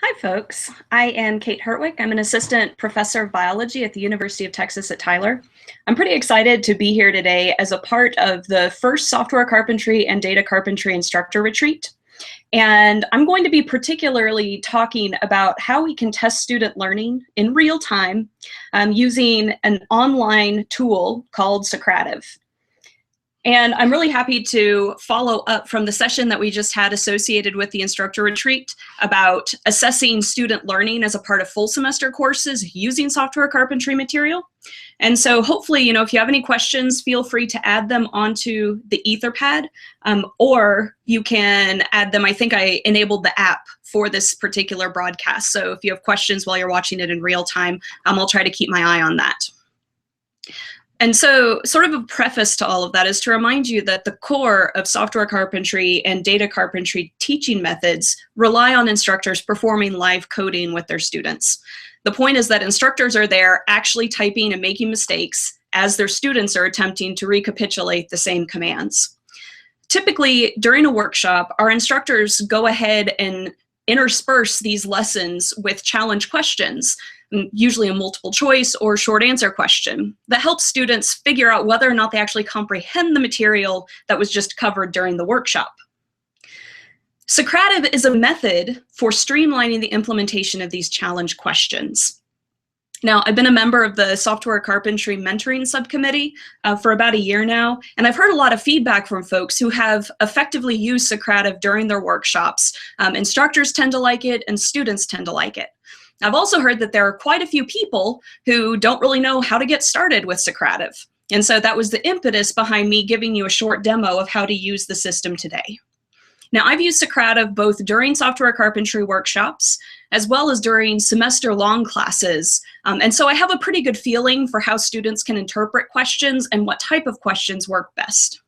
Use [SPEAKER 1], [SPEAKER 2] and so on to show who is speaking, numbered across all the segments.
[SPEAKER 1] Hi, folks. I am Kate Hertwick. I'm an assistant professor of biology at the University of Texas at Tyler. I'm pretty excited to be here today as a part of the first software carpentry and data carpentry instructor retreat. And I'm going to be particularly talking about how we can test student learning in real time using an online tool called Socrative. And I'm really happy to follow up from the session that we just had associated with the instructor retreat about assessing student learning as a part of full semester courses using software carpentry material. And so hopefully, if you have any questions, feel free to add them onto the Etherpad, or you can add them. I think I enabled the app for this particular broadcast. So if you have questions while you're watching it in real time, I'll try to keep my eye on that. And so sort of a preface to all of that is to remind you that the core of software carpentry and data carpentry teaching methods rely on instructors performing live coding with their students. The point is that instructors are there actually typing and making mistakes as their students are attempting to recapitulate the same commands. Typically, during a workshop, our instructors go ahead and intersperse these lessons with challenge questions, usually a multiple choice or short answer question, that helps students figure out whether or not they actually comprehend the material that was just covered during the workshop. Socrative is a method for streamlining the implementation of these challenge questions. Now, I've been a member of the Software Carpentry Mentoring Subcommittee for about a year now, and I've heard a lot of feedback from folks who have effectively used Socrative during their workshops. Instructors tend to like it, and students tend to like it. I've also heard that there are quite a few people who don't really know how to get started with Socrative. And so that was the impetus behind me giving you a short demo of how to use the system today. Now, I've used Socrative both during software carpentry workshops as well as during semester-long classes. And so I have a pretty good feeling for how students can interpret questions and what type of questions work best.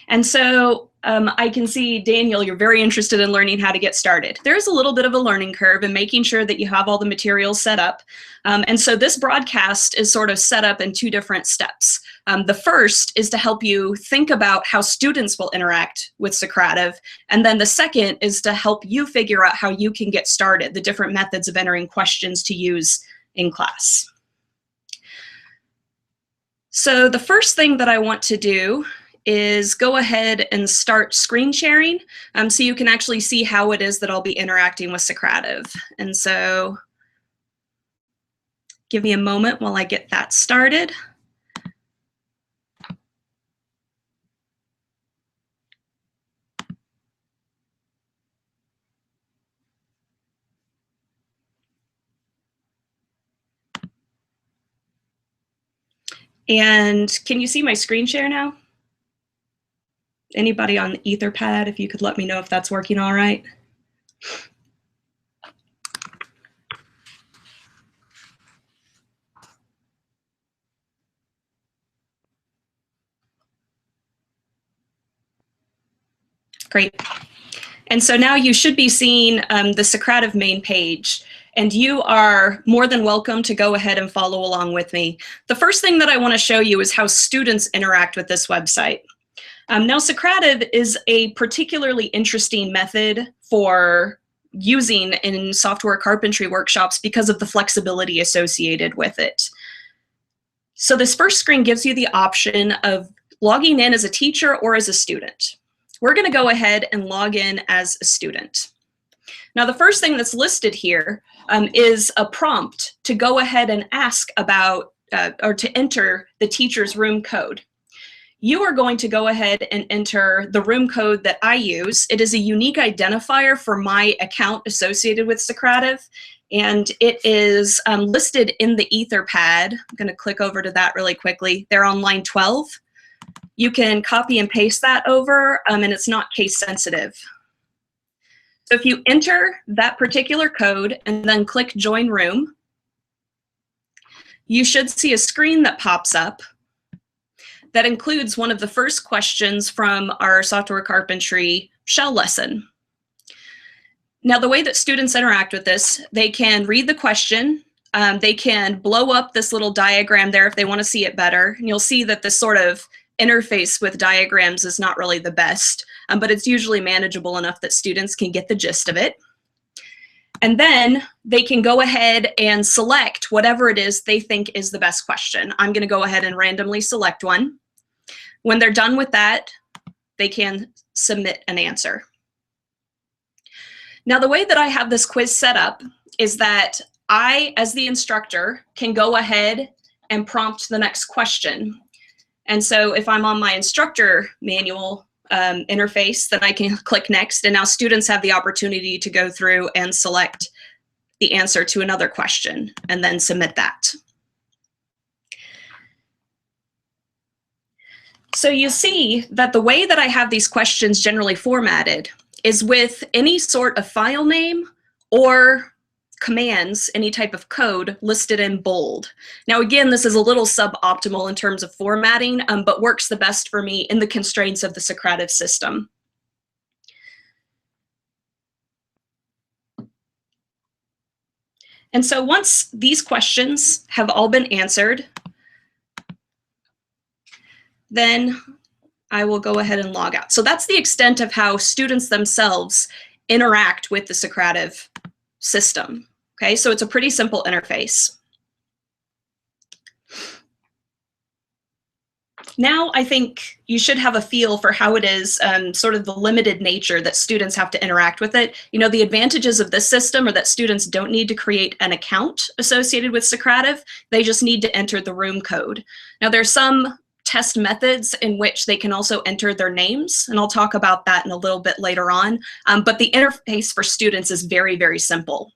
[SPEAKER 1] And so I can see, Daniel, you're very interested in learning how to get started. There's a little bit of a learning curve in making sure that you have all the materials set up. And so this broadcast is sort of set up in two different steps. The first is to help you think about how students will interact with Socrative. And then the second is to help you figure out how you can get started, the different methods of entering questions to use in class. So the first thing that I want to do is go ahead and start screen sharing so you can actually see how it is that I'll be interacting with Socrative. And so give me a moment while I get that started. And can you see my screen share now? Anybody on the Etherpad, if you could let me know if that's working all right. Great. And so now you should be seeing the Socrative main page, and you are more than welcome to go ahead and follow along with me. The first thing that I want to show you is how students interact with this website. Now, Socrative is a particularly interesting method for using in software carpentry workshops because of the flexibility associated with it. So this first screen gives you the option of logging in as a teacher or as a student. We're going to go ahead and log in as a student. Now, the first thing that's listed here is a prompt to go ahead and ask about or to enter the teacher's room code. You are going to go ahead and enter the room code that I use. It is a unique identifier for my account associated with Socrative, and it is listed in the Etherpad. I'm going to click over to that really quickly. They're on line 12. You can copy and paste that over, and it's not case sensitive. So if you enter that particular code and then click Join Room, you should see a screen that pops up that includes one of the first questions from our software carpentry shell lesson. Now, the way that students interact with this, they can read the question, they can blow up this little diagram there if they want to see it better, and you'll see that this sort of interface with diagrams is not really the best, but it's usually manageable enough that students can get the gist of it. And then they can go ahead and select whatever it is they think is the best question. I'm going to go ahead and randomly select one. When they're done with that, they can submit an answer. Now, the way that I have this quiz set up is that I, as the instructor, can go ahead and prompt the next question. And so if I'm on my instructor manual interface, then I can click next, and now students have the opportunity to go through and select the answer to another question and then submit that. So you see that the way that I have these questions generally formatted is with any sort of file name or commands, any type of code listed in bold. Now, again, this is a little suboptimal in terms of formatting, but works the best for me in the constraints of the Socrative system. And so once these questions have all been answered, then I will go ahead and log out. So that's the extent of how students themselves interact with the Socrative system. Okay, so it's a pretty simple interface. Now I think you should have a feel for how it is, sort of the limited nature that students have to interact with it. You know, the advantages of this system are that students don't need to create an account associated with Socrative. They just need to enter the room code. Now there's some test methods in which they can also enter their names, and I'll talk about that in a little bit later on. But the interface for students is very, very simple.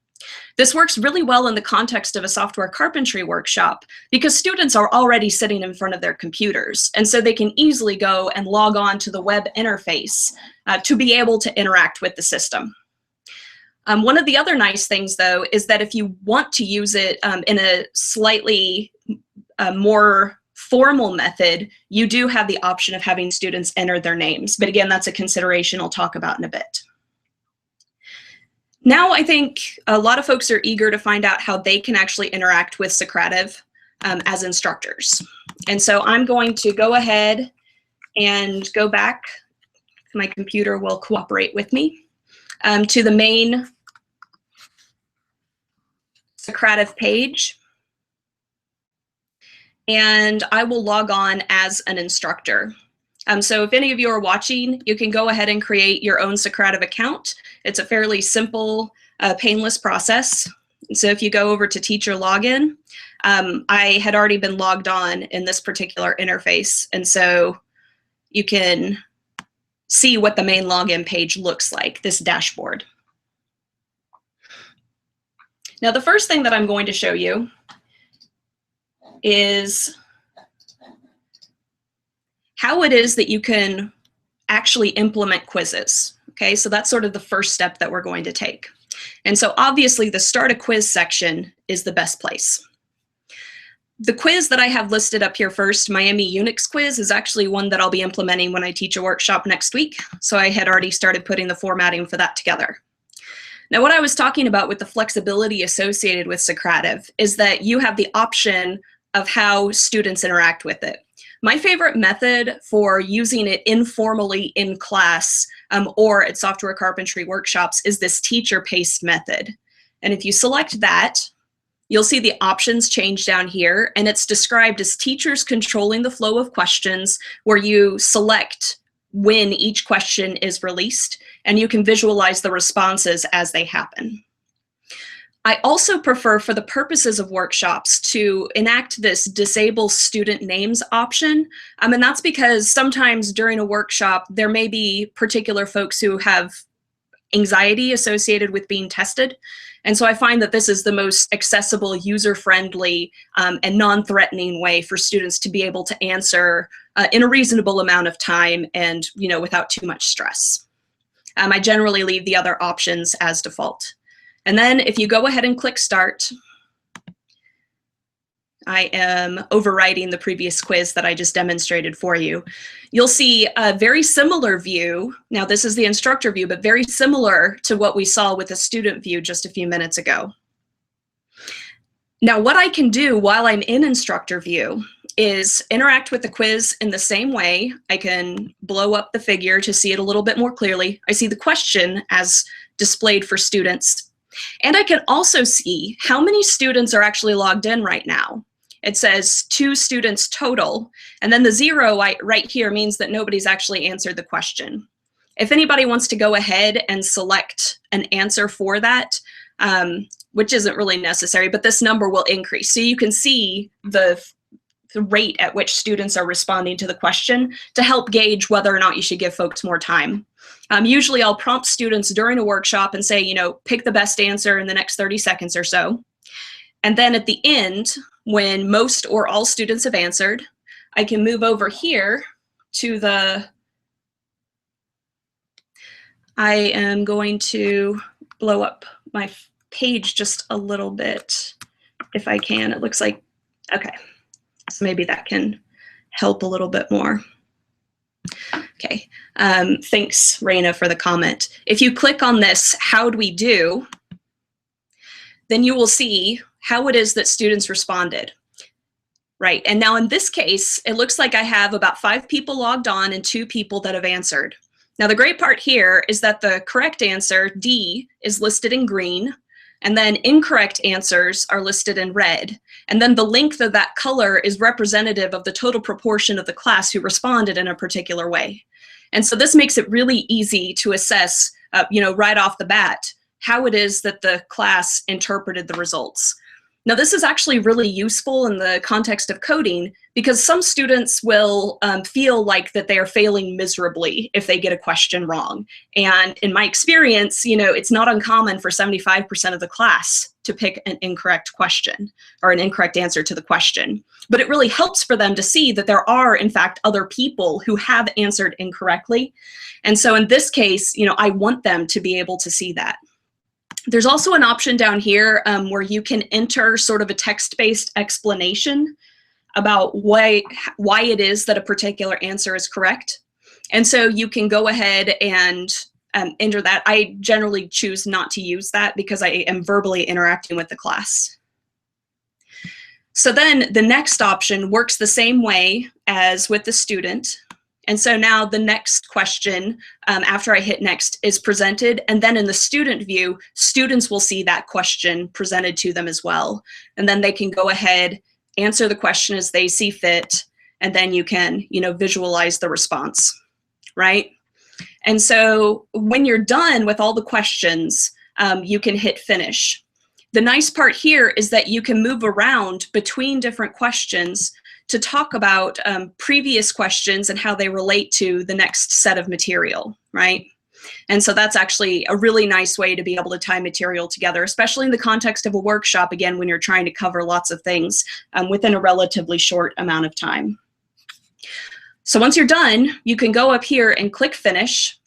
[SPEAKER 1] This works really well in the context of a software carpentry workshop because students are already sitting in front of their computers, and so they can easily go and log on to the web interface to be able to interact with the system. One of the other nice things, though, is that if you want to use it in a slightly more formal method, you do have the option of having students enter their names. But again, that's a consideration I'll talk about in a bit. Now I think a lot of folks are eager to find out how they can actually interact with Socrative as instructors. And so I'm going to go ahead and go back, my computer will cooperate with me, to the main Socrative page. And I will log on as an instructor. So if any of you are watching, you can go ahead and create your own Socrative account. It's a fairly simple, painless process. So if you go over to teacher login, I had already been logged on in this particular interface. And so you can see what the main login page looks like, this dashboard. Now, the first thing that I'm going to show you is how it is that you can actually implement quizzes. Okay, so that's sort of the first step that we're going to take. And so obviously the start a quiz section is the best place. The quiz that I have listed up here first, Miami Unix quiz, is actually one that I'll be implementing when I teach a workshop next week. So I had already started putting the formatting for that together. Now, what I was talking about with the flexibility associated with Socrative is that you have the option of how students interact with it. My favorite method for using it informally in class or at software carpentry workshops is this teacher paced method. And if you select that, you'll see the options change down here, and it's described as teachers controlling the flow of questions, where you select when each question is released, and you can visualize the responses as they happen. I also prefer, for the purposes of workshops, to enact this disable student names option. And that's because sometimes during a workshop, there may be particular folks who have anxiety associated with being tested. And so I find that this is the most accessible, user-friendly, and non-threatening way for students to be able to answer in a reasonable amount of time and, without too much stress. I generally leave the other options as default. And then if you go ahead and click Start, I am overwriting the previous quiz that I just demonstrated for you. You'll see a very similar view. Now, this is the instructor view, but very similar to what we saw with the student view just a few minutes ago. Now, what I can do while I'm in instructor view is interact with the quiz in the same way. I can blow up the figure to see it a little bit more clearly. I see the question as displayed for students. And I can also see how many students are actually logged in right now. It says 2 students total, and then the 0 right here means that nobody's actually answered the question. If anybody wants to go ahead and select an answer for that, which isn't really necessary, but this number will increase. So you can see the rate at which students are responding to the question to help gauge whether or not you should give folks more time. Usually I'll prompt students during a workshop and say, pick the best answer in the next 30 seconds or so. And then at the end, when most or all students have answered, I can move over here to I am going to blow up my page just a little bit if I can. It looks like, okay, so maybe that can help a little bit more. Okay, thanks, Raina, for the comment. If you click on this, how do we do, then you will see how it is that students responded. Right, and now in this case, it looks like I have about 5 people logged on and 2 people that have answered. Now the great part here is that the correct answer, D, is listed in green, and then incorrect answers are listed in red. And then the length of that color is representative of the total proportion of the class who responded in a particular way. And so this makes it really easy to assess, right off the bat, how it is that the class interpreted the results. Now, this is actually really useful in the context of coding because some students will feel like that they are failing miserably if they get a question wrong. And in my experience, it's not uncommon for 75% of the class to pick an incorrect question or an incorrect answer to the question. But it really helps for them to see that there are, in fact, other people who have answered incorrectly. And so in this case, I want them to be able to see that. There's also an option down here where you can enter sort of a text-based explanation about why it is that a particular answer is correct. And so you can go ahead and enter that. I generally choose not to use that because I am verbally interacting with the class. So then the next option works the same way as with the student. And so now the next question, after I hit next, is presented. And then in the student view, students will see that question presented to them as well. And then they can go ahead, answer the question as they see fit, and then you can, visualize the response, right? And so when you're done with all the questions, you can hit finish. The nice part here is that you can move around between different questions to talk about previous questions and how they relate to the next set of material, right? And so that's actually a really nice way to be able to tie material together, especially in the context of a workshop, again, when you're trying to cover lots of things within a relatively short amount of time. So once you're done, you can go up here and click finish.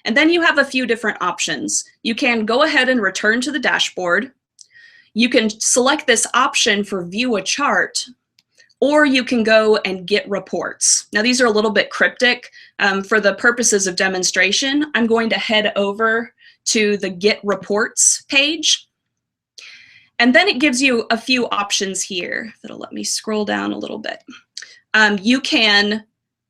[SPEAKER 1] And then you have a few different options. You can go ahead and return to the dashboard. You can select this option for view a chart, or you can go and get reports. Now these are a little bit cryptic. For the purposes of demonstration, I'm going to head over to the get reports page. And then it gives you a few options here that'll let me scroll down a little bit. You can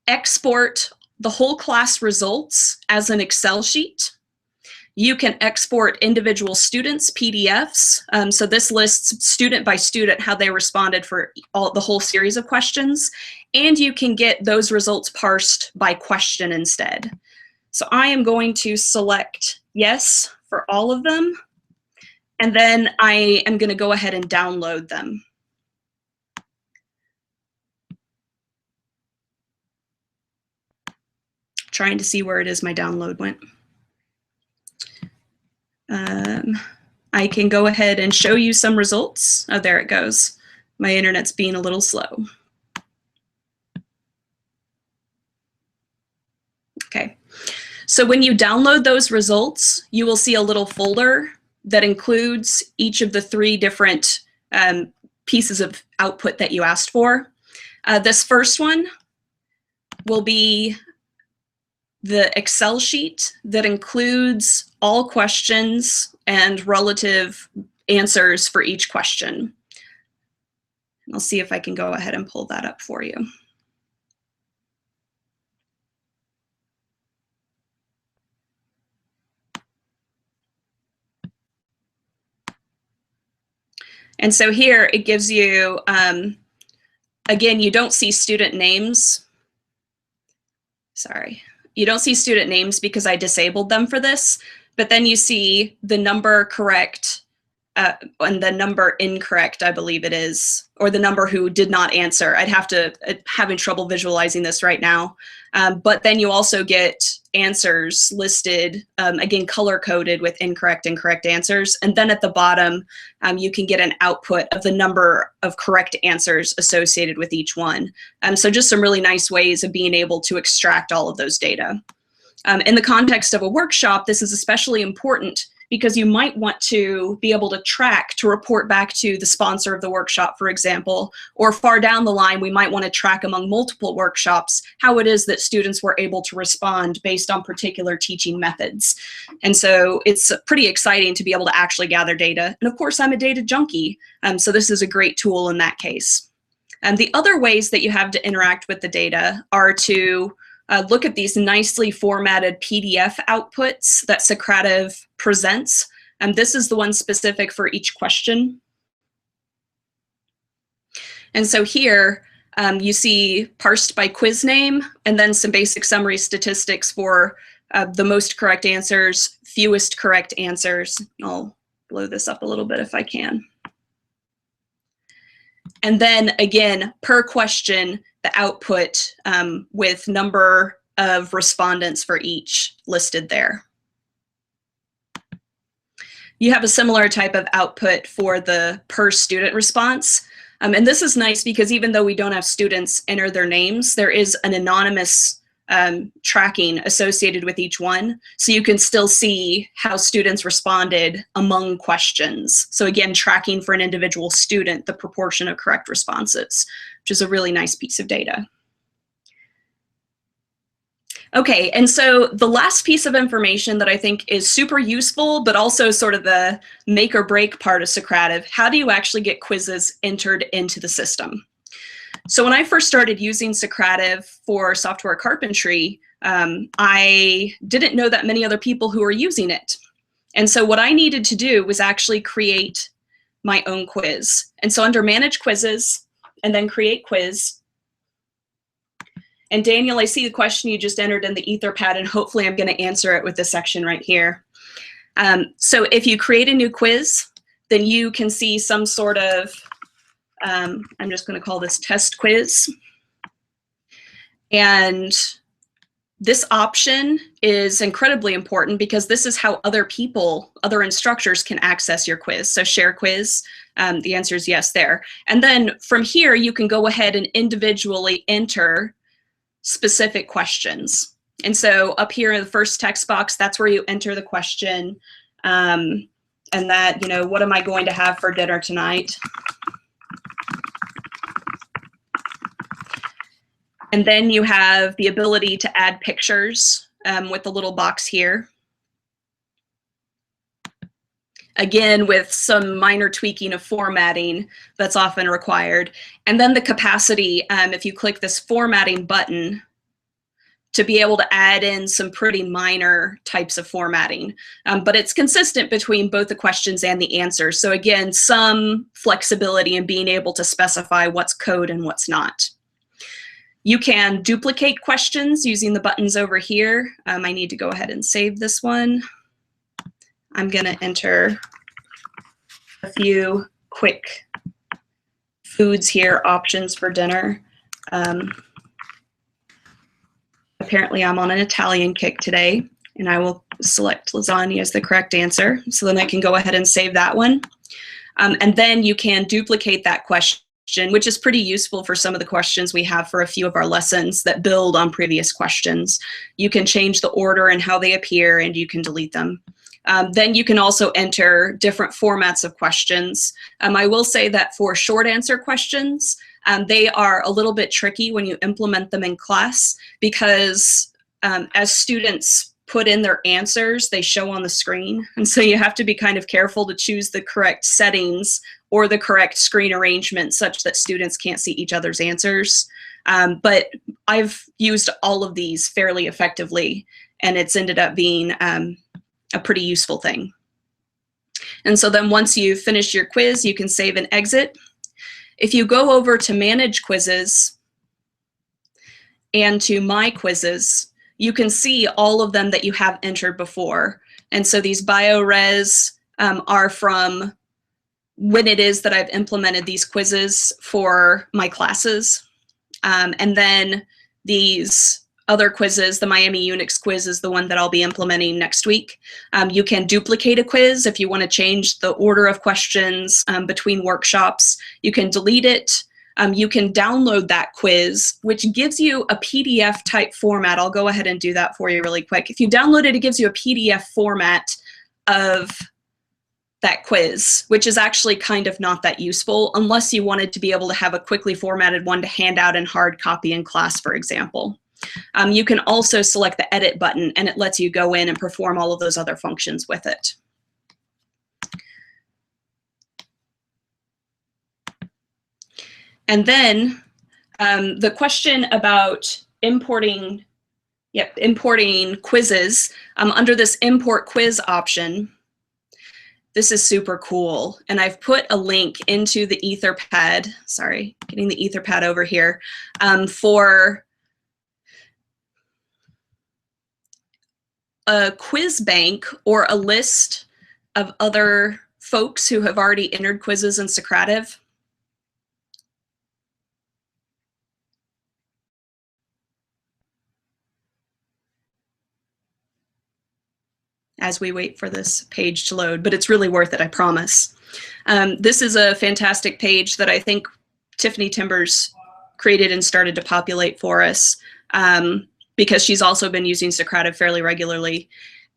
[SPEAKER 1] export the whole class results as an Excel sheet. You can export individual students' PDFs. So this lists student by student how they responded for the whole series of questions. And you can get those results parsed by question instead. So I am going to select yes for all of them. And then I am going to go ahead and download them. Trying to see where it is my download went. I can go ahead and show you some results. Oh, there it goes. My internet's being a little slow. Okay, so when you download those results, you will see a little folder that includes each of the 3 different pieces of output that you asked for. This first one will be the Excel sheet that includes all questions and relative answers for each question. I'll see if I can go ahead and pull that up for you. And so here it gives you, again, you don't see student names. Sorry, you don't see student names because I disabled them for this, but then you see the number correct and the number incorrect, I believe it is, or the number who did not answer. I'd have to, having trouble visualizing this right now. But then you also get answers listed, again, color-coded with incorrect and correct answers. And then at the bottom, you can get an output of the number of correct answers associated with each one. So just some really nice ways of being able to extract all of those data. In the context of a workshop, this is especially important because you might want to be able to track to report back to the sponsor of the workshop, for example, or far down the line, we might want to track among multiple workshops how it is that students were able to respond based on particular teaching methods. And so it's pretty exciting to be able to actually gather data. And of course, I'm a data junkie, so this is a great tool in that case. And the other ways that you have to interact with the data are to look at these nicely formatted PDF outputs that Socrative presents. And this is the one specific for each question. And so here you see parsed by quiz name, and then some basic summary statistics for the most correct answers, fewest correct answers. I'll blow this up a little bit if I can. And then again, per question, the output with number of respondents for each listed there. You have a similar type of output for the per student response. And this is nice because even though we don't have students enter their names, there is an anonymous tracking associated with each one. So you can still see how students responded among questions. So again, tracking for an individual student, the proportion of correct responses, which is a really nice piece of data. Okay, and so the last piece of information that I think is super useful, but also sort of the make or break part of Socrative, how do you actually get quizzes entered into the system? So when I first started using Socrative for software carpentry, I didn't know that many other people who were using it. And so what I needed to do was actually create my own quiz. And so under Manage Quizzes, and then Create Quiz. And Daniel, I see the question you just entered in the Etherpad, and hopefully I'm going to answer it with this section right here. So if you create a new quiz, then you can see some sort of, I'm just going to call this test quiz. And this option is incredibly important because this is how other people, other instructors can access your quiz. So share quiz, the answer is yes there. And then from here, you can go ahead and individually enter specific questions. And so up here in the first text box, that's where you enter the question. And that, you know, what am I going to have for dinner tonight? And then you have the ability to add pictures with the little box here. Again, with some minor tweaking of formatting that's often required. And then the capacity, if you click this formatting button, to be able to add in some pretty minor types of formatting. But it's consistent between both the questions and the answers. So again, some flexibility in being able to specify what's code and what's not. You can duplicate questions using the buttons over here. I need to go ahead and save this one. I'm going to enter a few quick foods here, options for dinner. Apparently I'm on an Italian kick today, and I will select lasagna as the correct answer. So then I can go ahead and save that one. And then you can duplicate that question, which is pretty useful for some of the questions we have for a few of our lessons that build on previous questions. You can change the order and how they appear, and you can delete them. Then you can also enter different formats of questions. I will say that for short answer questions, they are a little bit tricky when you implement them in class because as students put in their answers, they show on the screen. And so you have to be kind of careful to choose the correct settings or the correct screen arrangement such that students can't see each other's answers. But I've used all of these fairly effectively, and it's ended up being a pretty useful thing. And so then once you've finished your quiz, you can save and exit. If you go over to Manage Quizzes and to My Quizzes, you can see all of them that you have entered before. And so these BioRes are from when it is that I've implemented these quizzes for my classes. And then these other quizzes, the Miami Unix quiz is the one that I'll be implementing next week. You can duplicate a quiz if you want to change the order of questions between workshops. You can delete it. You can download that quiz, which gives you a PDF type format. I'll go ahead and do that for you really quick. If you download it, it gives you a PDF format of that quiz, which is actually kind of not that useful unless you wanted to be able to have a quickly formatted one to hand out in hard copy in class, for example. You can also select the edit button, and it lets you go in and perform all of those other functions with it. And then the question about importing quizzes, under this import quiz option, this is super cool. And I've put a link into the Etherpad, sorry, getting the Etherpad over here, for a quiz bank or a list of other folks who have already entered quizzes in Socrative. As we wait for this page to load, but it's really worth it, I promise. This is a fantastic page that I think Tiffany Timbers created and started to populate for us because she's also been using Socrative fairly regularly.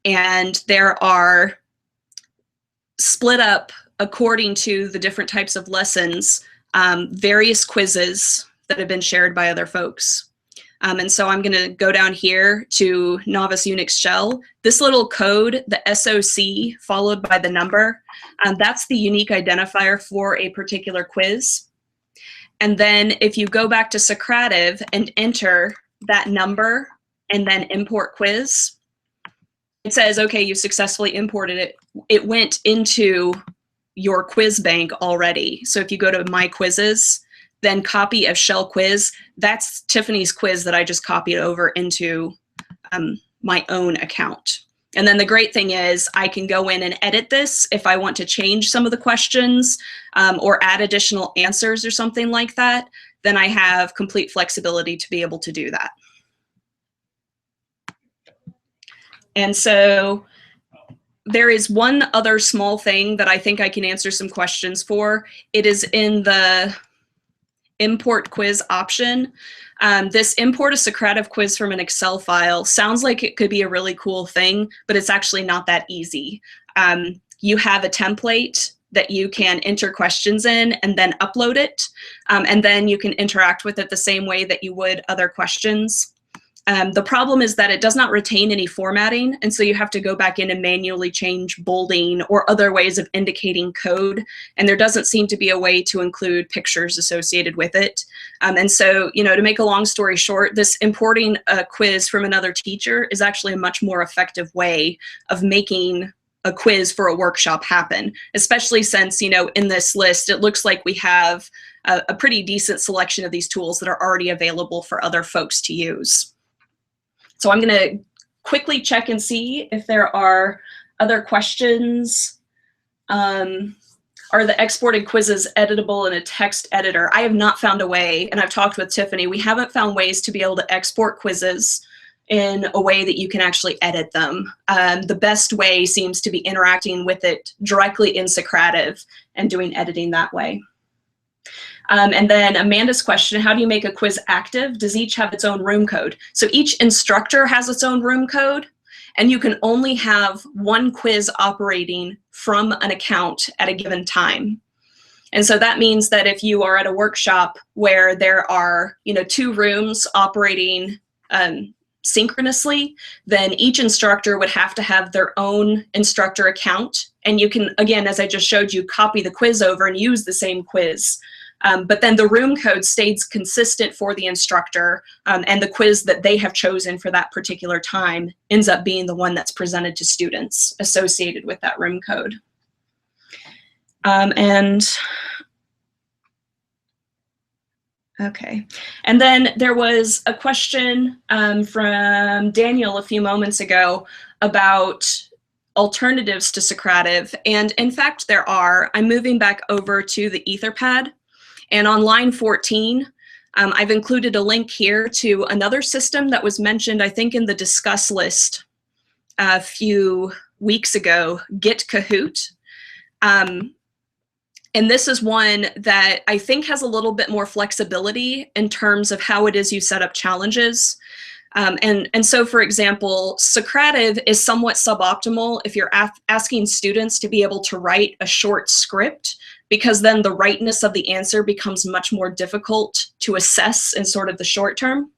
[SPEAKER 1] And there are split up according to the different types of lessons, various quizzes that have been shared by other folks. And so I'm going to go down here to Novice Unix Shell. This little code, the SOC followed by the number, that's the unique identifier for a particular quiz. And then if you go back to Socrative and enter that number and then import quiz, it says, okay, you successfully imported it. It went into your quiz bank already. So if you go to My Quizzes, then copy of shell quiz, that's Tiffany's quiz that I just copied over into my own account. And then the great thing is I can go in and edit this if I want to change some of the questions or add additional answers or something like that, then I have complete flexibility to be able to do that. And so there is one other small thing that I think I can answer some questions for. It is in the import quiz option. This import a Socrative quiz from an Excel file sounds like it could be a really cool thing, but it's actually not that easy. You have a template that you can enter questions in and then upload it, and then you can interact with it the same way that you would other questions. The problem is that it does not retain any formatting, and so you have to go back in and manually change bolding or other ways of indicating code, and there doesn't seem to be a way to include pictures associated with it. And so, you know, to make a long story short, this importing a quiz from another teacher is actually a much more effective way of making a quiz for a workshop happen, especially since, you know, in this list, it looks like we have a pretty decent selection of these tools that are already available for other folks to use. So I'm going to quickly check and see if there are other questions. Are the exported quizzes editable in a text editor? I have not found a way, and I've talked with Tiffany, we haven't found ways to be able to export quizzes in a way that you can actually edit them. The best way seems to be interacting with it directly in Socrative and doing editing that way. And then Amanda's question, how do you make a quiz active? Does each have its own room code? So each instructor has its own room code, and you can only have one quiz operating from an account at a given time. And so that means that if you are at a workshop where there are, you know, 2 rooms operating synchronously, then each instructor would have to have their own instructor account. And you can, again, as I just showed you, copy the quiz over and use the same quiz. But then the room code stays consistent for the instructor, and the quiz that they have chosen for that particular time ends up being the one that's presented to students associated with that room code. Okay, and then there was a question from Daniel a few moments ago about alternatives to Socrative, and in fact there are. I'm moving back over to the Etherpad, and on line 14, I've included a link here to another system that was mentioned, I think, in the discuss list a few weeks ago, Get Kahoot. And this is one that I think has a little bit more flexibility in terms of how it is you set up challenges. And so, for example, Socrative is somewhat suboptimal if you're asking students to be able to write a short script, because then the rightness of the answer becomes much more difficult to assess in sort of the short term.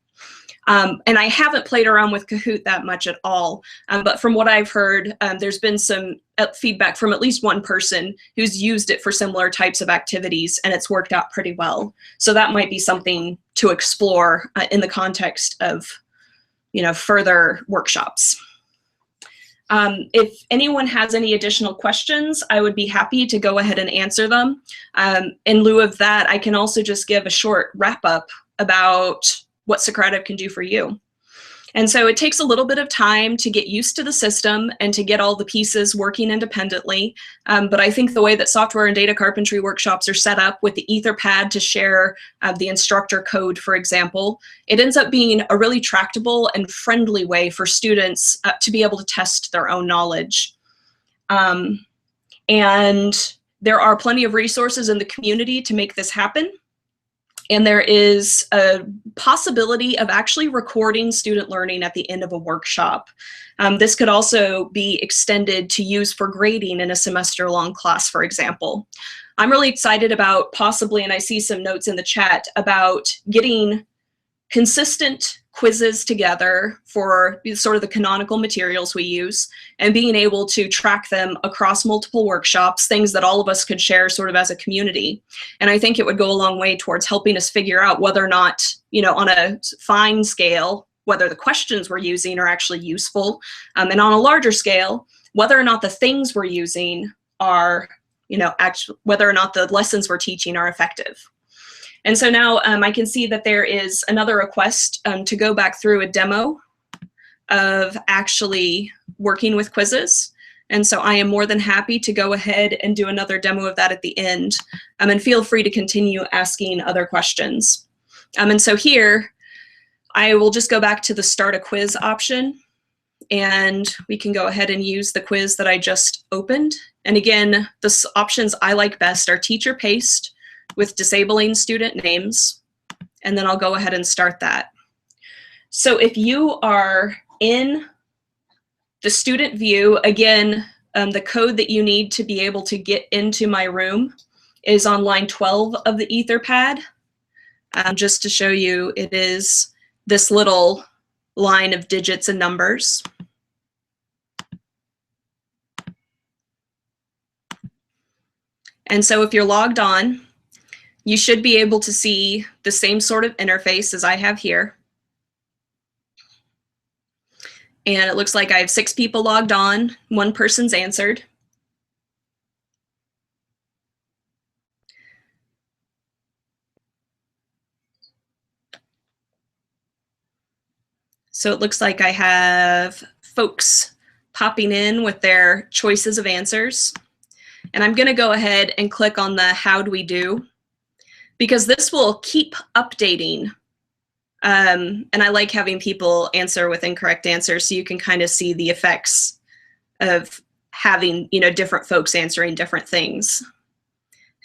[SPEAKER 1] And I haven't played around with Kahoot that much at all, but from what I've heard, there's been some feedback from at least one person who's used it for similar types of activities, and it's worked out pretty well. So that might be something to explore in the context of, you know, further workshops. If anyone has any additional questions, I would be happy to go ahead and answer them. In lieu of that, I can also just give a short wrap up about what Socrative can do for you. And so it takes a little bit of time to get used to the system and to get all the pieces working independently. But I think the way that software and data carpentry workshops are set up with the Etherpad to share the instructor code, for example, it ends up being a really tractable and friendly way for students to be able to test their own knowledge. And there are plenty of resources in the community to make this happen. And there is a possibility of actually recording student learning at the end of a workshop. This could also be extended to use for grading in a semester-long class, for example. I'm really excited about possibly, and I see some notes in the chat, about getting consistent quizzes together for sort of the canonical materials we use, and being able to track them across multiple workshops, things that all of us could share sort of as a community. And I think it would go a long way towards helping us figure out whether or not, you know, on a fine scale, whether the questions we're using are actually useful, and on a larger scale, whether or not the things we're using are, you know, whether or not the lessons we're teaching are effective. And so now I can see that there is another request to go back through a demo of actually working with quizzes. And so I am more than happy to go ahead and do another demo of that at the end. And feel free to continue asking other questions. And so here, I will just go back to the start a quiz option, and we can go ahead and use the quiz that I just opened. And again, the options I like best are teacher paced, with disabling student names, and then I'll go ahead and start that. So if you are in the student view, again, the code that you need to be able to get into my room is on line 12 of the Etherpad. Just to show you, it is this little line of digits and numbers. And so if you're logged on, you should be able to see the same sort of interface as I have here. And it looks like I have 6 people logged on, 1 person's answered. So it looks like I have folks popping in with their choices of answers. And I'm gonna go ahead and click on the how do we do, because this will keep updating. And I like having people answer with incorrect answers, so you can kind of see the effects of having, you know, different folks answering different things.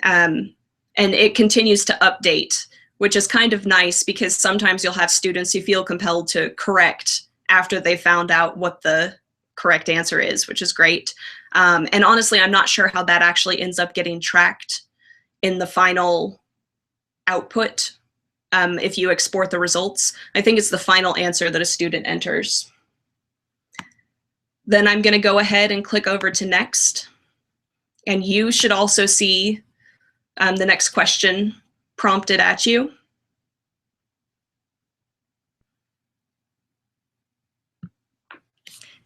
[SPEAKER 1] And it continues to update, which is kind of nice, because sometimes you'll have students who feel compelled to correct after they found out what the correct answer is, which is great. And honestly, I'm not sure how that actually ends up getting tracked in the final output if you export the results. I think it's the final answer that a student enters. Then I'm going to go ahead and click over to next. And you should also see the next question prompted at you.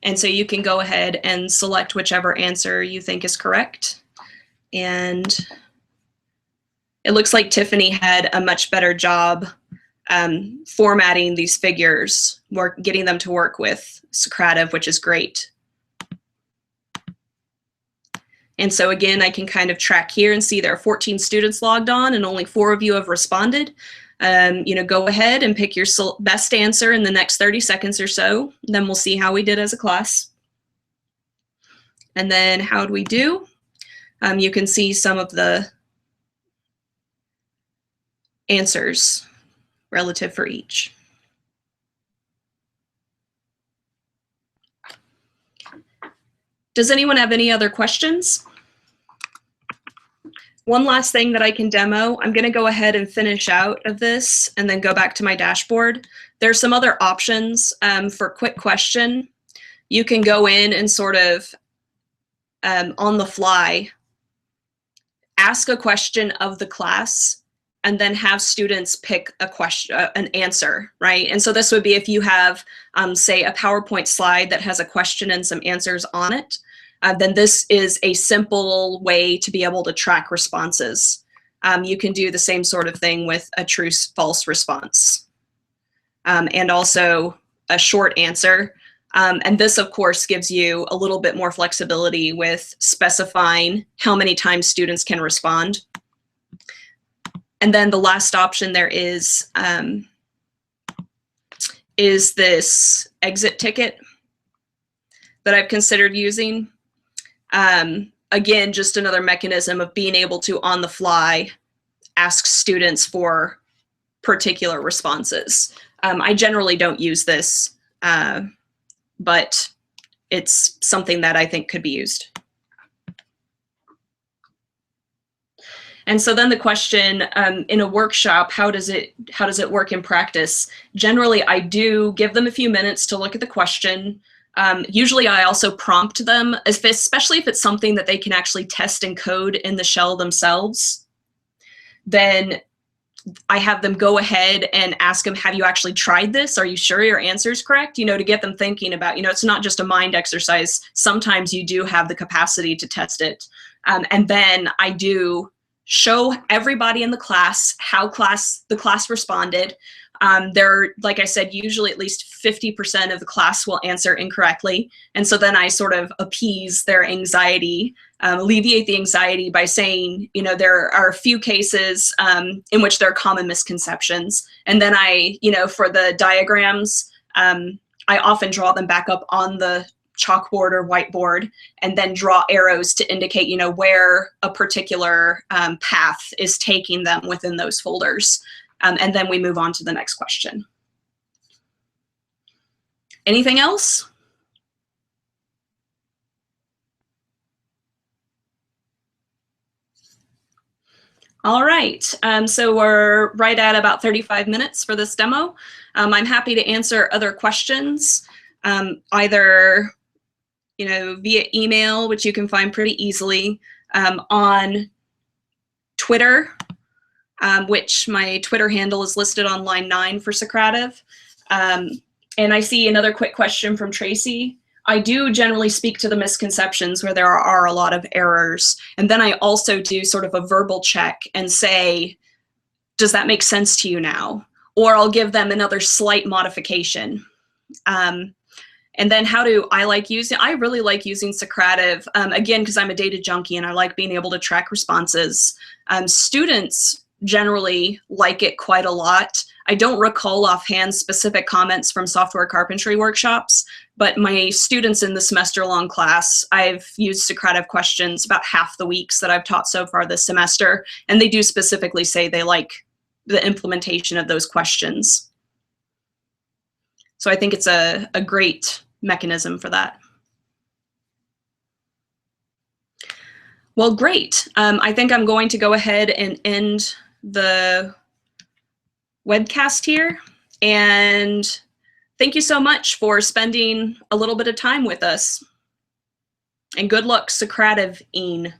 [SPEAKER 1] And so you can go ahead and select whichever answer you think is correct. And it looks like Tiffany had a much better job formatting these figures, getting them to work with Socrative, which is great. And so again, I can kind of track here and see there are 14 students logged on and only 4 of you have responded. Go ahead and pick your best answer in the next 30 seconds or so. Then we'll see how we did as a class. And then how'd we do? You can see some of the answers relative for each. Does anyone have any other questions? One last thing that I can demo, I'm going to go ahead and finish out of this and then go back to my dashboard. There's some other options for quick question. You can go in and sort of on the fly, ask a question of the class and then have students pick a question, an answer, right? And so this would be if you have, say, a PowerPoint slide that has a question and some answers on it. Then this is a simple way to be able to track responses. You can do the same sort of thing with a true-false response. And also a short answer. And this, of course, gives you a little bit more flexibility with specifying how many times students can respond. And then the last option there is this exit ticket that I've considered using. Again, just another mechanism of being able to, on the fly, ask students for particular responses. I generally don't use this, but it's something that I think could be used. And so then the question, in a workshop, how does it work in practice? Generally, I do give them a few minutes to look at the question. Usually I also prompt them, especially if it's something that they can actually test and code in the shell themselves. Then I have them go ahead and ask them, have you actually tried this? Are you sure your answer is correct? To get them thinking about, it's not just a mind exercise. Sometimes you do have the capacity to test it. And then I do show everybody in the class how the class responded. Like I said, usually at least 50% of the class will answer incorrectly. And so then I sort of appease their anxiety, alleviate the anxiety by saying, there are a few cases in which there are common misconceptions. And then for the diagrams, I often draw them back up on the chalkboard or whiteboard and then draw arrows to indicate, where a particular path is taking them within those folders. And then we move on to the next question. Anything else? All right, so we're right at about 35 minutes for this demo. I'm happy to answer other questions, either via email, which you can find pretty easily, on Twitter, which my Twitter handle is listed on line 9 for Socrative. And I see another quick question from Tracy. I do generally speak to the misconceptions where there are a lot of errors. And then I also do sort of a verbal check and say, does that make sense to you now? Or I'll give them another slight modification. And then how do I like using? I really like using Socrative, again, because I'm a data junkie and I like being able to track responses. Students generally like it quite a lot. I don't recall offhand specific comments from software carpentry workshops, but my students in the semester-long class, I've used Socrative questions about half the weeks that I've taught so far this semester, and they do specifically say they like the implementation of those questions. So I think it's a great mechanism for that. Well, great. I think I'm going to go ahead and end the webcast here. And thank you so much for spending a little bit of time with us. And good luck, Socrative-ine.